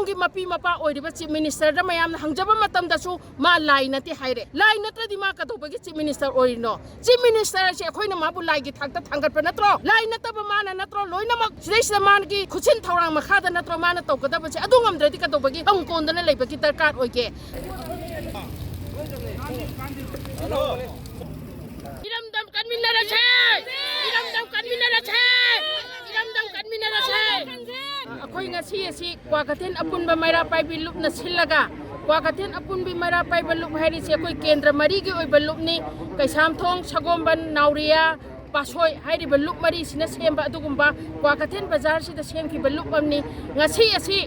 की मपी Mopa chief minister ma'am हंजब मा लाई नाते हाइरे लाई नत्रदि मा कदौबगी चीफ मिनिस्टर ओइनो चीफ मिनिस्टर से अखोइना माबु लाइगी थाकता थांगतप नत्रो लाई नतब माना नत्रो लोइनमक सिदैसिदा मानगी खुचिन थौरांग मखादा नत्रो माना तौगदबसे अदु ngमद्रदि कदौबगी हंकोंदना लेबगी दरकार ओइगे इरमदम कन्वीनरसे इरमदम कन्वीनरसे इरमदम कन्वीनरसे अखोइ ngasi asi Kwagathen apunba maira paibi lupna sillaga Kwagathen apunbi maira paiba lup hairi se koi kendra mari gi oiba lupni Kaisamthong Sagomban Nauriya Pasoi hairi ba lup mari sina semba adugumba Kwagathen bazar sida semkiba lup amni ngasi asi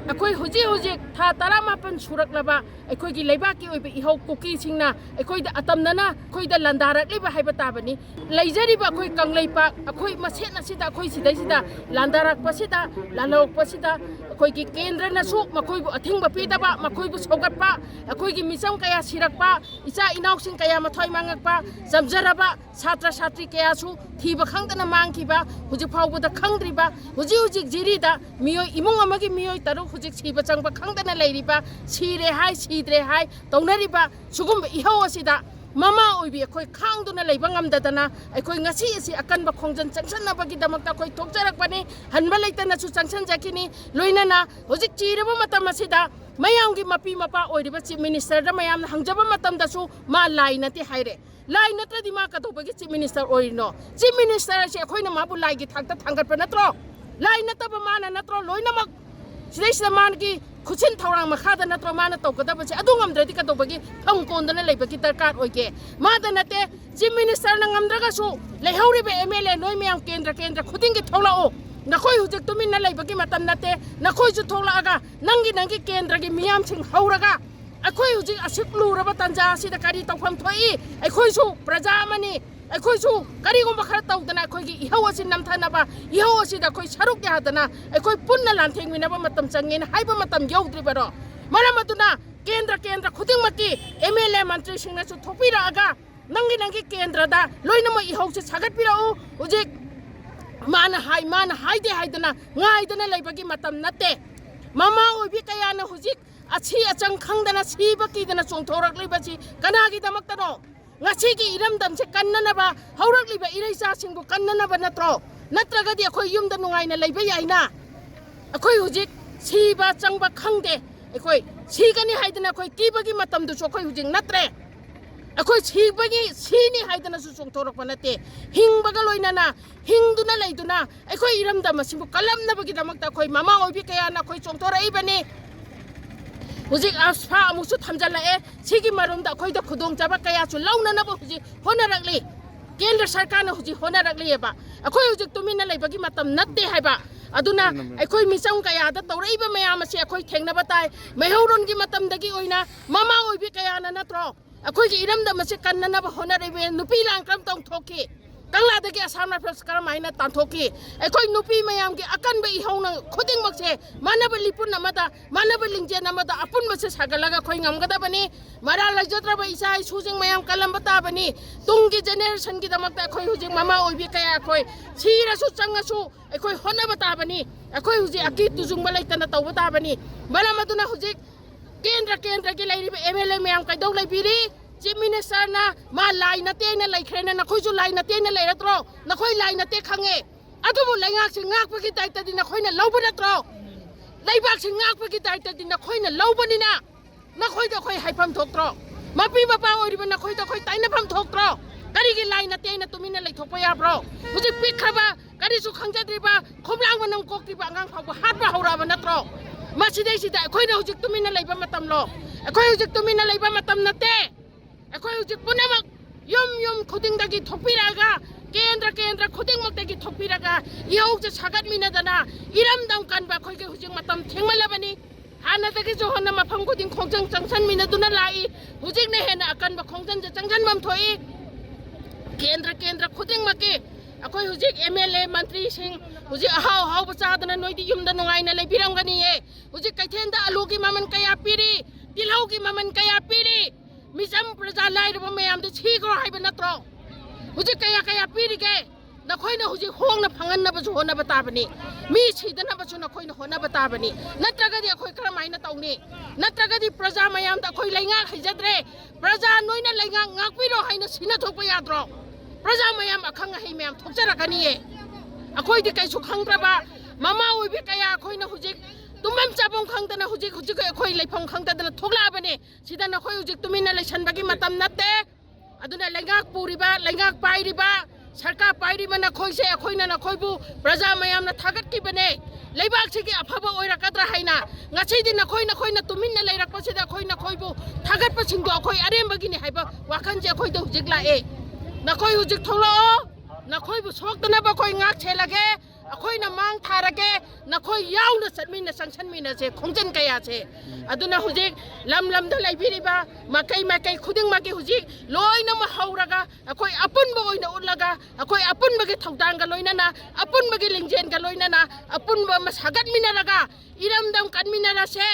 अखोई हुजी हुजी था तरा मापन सुरक लबा अखोई की लेबा की ओइबे इहो कुकी सिंगना अखोई द अतमनना अखोई द लंदारक लेबा हाइबा ताबनी लेजरीबा अखोई कंगलेपा अखोई मसेन असिदा अखोई सिदैसिदा लंदारक पसिदा लालोक पसिदा अखोई की केंद्र नसु मखोई बु अथिंगबा पीदबा मखोई बु सौगतपा अखोई की मिसम कया सिरकपा इचा इनाउसिंग कया मथoi मांगकपा जमजरबा छात्र छात्री कया सु थीबा खंगदना मांगखिबा हुजी फावबदा खंगद्रिबा हुजी हुजी जिरीदा मियोय इमुंग अमगी मियोय तरु हुजिक सिबा चंगबा खंगदना लेरिबा सिरे हाय सिद्रे हाय तौनरिबा सुगुम इहो असिदा ममा ओइबी अखोइ खांगदुना लेबा ngamdadana अखोइ ngasi asi akanba khongjन चंगसनबगी दमकता अखोइ थोकजरकबनी हनबा लेतना सु चंगसन जाकिनी लोइनाना हुजिक चिरबा मतम असिदा मयांगी मपी मपा ओइरिबा चीफ मिनिस्टर मयाम हंजबा मतमदसु मा लाई नते हाइरे लाई नत्रदि मा कदौबगी चीफ मिनिस्टर ओइनो चीफ मिनिस्टर से अखोइना माबु लाइगी थाकता थांगतप नत्रो लाई नतब माना नत्रो लोइनमक सिदैसिदा मानगी खुचिन थौरांग मखादा नत्रो माना तौगदबसे अदु ngमद्रदि कदौबगी हंकोंदना लेबगी दरकार ओइगे मादा नते चीफ मिनिस्टर न ngमद्रगसु लेहौरिबे एमएलए नोइ मयाम केंद्र खुदिंगी थौलाओ नखोइ हुजिक तुमिन्ना लेबगी मतम नते नखोइसु थौलागा नंगी केंद्रगी मियाम सिंग हौरगा अखोइ हुजिक असिक लुरबा तंजा सिदा करी तौफम थोई अखोइसु प्रजा मनी अखोइसु करीगुम खरा तौदना अखोइगी इहो असि नमथनबा इहो असिदा अखोइ सरुक यादना अखोइ पुन्ना लांथेंमिनबा मतम चंगेन हाइबा मतम यौद्रिबरो मरमदुना केंद्र खुदिंगमकी एमएलए मंत्री सिंगनासु थोपिरागा नंगी केंद्रदा लोइनम इहोसे सागतपिराउ हुजिक माना हाइदे हाइदना गाइदना लेबगी मतम नते ममा ओइबी कयाना हुजिक अच्छी अचंग खंगदना सीबा कीदना चोंथोरकलिबसी कनागी दमक्तनो ngasi gi iramdam se kannanaba haurakliba ireisa singbu kannanaba natro natragadi akhoi yumda nungaina leiba yaina akhoi hujik siba changba khangde akhoi sigani haidana akhoi kibagi matamdu so akhoi hujik natre akhoi sibagi sini haidana su chongthorokpa nate hingbaga loinana hingduna leiduna akhoi iramdam singbu kalamnabagi damakta akhoi mama oibi kayana akhoi chongthoraibani हुजिक आसफा अमुसु थमजलाए सिगी मरुमदा अखोइदा खुदोंचाबा कयासु लौननबो हुजिक होनरकली केंद्र सरकार न हुजिक होनरकलीबा अखोइ हुजिक तुमिना लेबगी मतम नत्ते हाइबा अदुना अखोइ मिसम कयादा तौरैबा मयाम से अखोइ थेंगनबा ताइ मेहौरोनगी मतमदगी ओइना mama ओइबी कयाना नत्रो अखोइगी इरमदा मसे कन्ननबा होनरैबे नुपी लांक्रम तौं थोकी कंगलादगी Assam rifles करमाइना तांथोकी अखोइ नुपी मयामगी अकनबे इहौना खुदिंगमकसे मानब लिपुन अमदा मानब लिंजेन अमदा अपुनबसे सागलगा अखोइ ngमगदबनी मरा लजद्रबा इसा सुजिंग मयाम कलमबा ताबनी तुंगी जेनेरेशन की दमकता अखोइ हुजिक ममा ओइबी कया अखोइ सिरसु चंगसु अखोइ होनबा ताबनी अखोइ हुजिक अकी तुजुंगबा लेतना तौबा ताबनी मरमदुना हुजिक केंद्र की लेरिबे एमएलए मयाम कैदौ लेबिरी चीफ मिनिस्टर ना मा लाई नते न लेख्रेना नखोइजु लाई नते न लेरत्रो नखोइ लाई नते खंगे अदुबु लैंगाक सिंग ngakpagi दायित्वदि नखोइना लौबा नत्रो लैबाक सिंग ngakpagi दायित्वदि नखोइना लौबनिना नखोइदा खोइ हाइफम थोक्त्रो मपि बापा ओरिबा नखोइदा खोइ ताइनाफम थोक्त्रो करिगी लाई नते न तुमिना लेथोकपा याब्रो हुजि पिखबा करिसु खंजद्रिबा खोमलांग मनम कोक्तिबा अंगांग फावबा हातबा हौराबा नत्रो मसिदैसिदा खोइना हुजिक तुमिना लेबा मतमलो खोइ हुजिक तुमिना लेबा मतम नते अखोइ हुजिक पुनमक यम खुदिंगदगी थोपिरागा केंद्र खुदिंगमकदगी थोपिरागा इहौजे सागतमिनदना इरमदम कनबा अखोइगे हुजिक मतम थेंगमलबनी हानदगी जो हन मफम खुदिंग खोंजंग चंगसनमिनदुना लाई हुजिकने हेना अकनबा खोंजन जे चंगसनमम थोई केंद्र खुदिंगमके अखोइ हुजिक एमएलए मंत्री सिंह हुजिक अहाव बचादना नोइदी युमदा नुंगाइना लेबिरंगनीए हुजिक कैथेंदा आलूगी ममन कया पीरी तिलौगी ममन कया पीरी मिसम प्रजा लाइरबा मयाम दे छिगो हाइबा नत्रो हुजिक कया पीरिगे नखोइना हुजिक होंगना फंगनबसु होनब ताबनी मी सिदनबसु नखोइना होनब ताबनी नत्रगदि अखोइ करमाइना तौनी नत्रगदि प्रजा मयाम दा अखोइ लैंगा खैजद्रे प्रजा नोइना लैंगा ngakपिरो हाइना सिना थोप याद्रो प्रजा मयाम अखंग हई मयाम थोकजरकनिए अखोइदि कैसु खंग्रबा ममा ओइबि कया अखोइना हुजिक तुमम चाबम खंगदना हुजिक हुजिक अखोइ लैफम खंगदना थोकलाबने सिदा नखोइ हुजिक तुमिना लैसनबगी मतम नत्ते अदुना लैंगा पुरिबा लैंगा पाइरिबा सरकार पाइरिबा नखोइसे अखोइना नखोइबु प्रजा मयामना थागटकिबने लेबाकसिगी अफबा ओइरकद्रा हाइना ngasiदी नखोइना तुमिना लैरकपसिदा अखोइ नखोइबु थागटपसिंगदो अखोइ अरेमबगिनि हाइबा वाखनजे अखोइदो हुजिक लाए नखोइ हुजिक थोलाओ नखोइबु सोक्तनबा अखोइ ngak छेलगे अखोइना मांग थारगे नखोइ याउना सदमिना संसनमिना से खोंजन कया से अदुना हुजिक लम द लाइबिरिबा मकै खुदिंग मके हुजिक लोइना म हौरगा अखोइ अपुनबो ओइना उलगा अखोइ अपुनबगे थौदांगा लोइनाना अपुनबगे लिंजेनगा लोइनाना अपुनबो म सागतमिना लगा इरमदम कनमिना रसे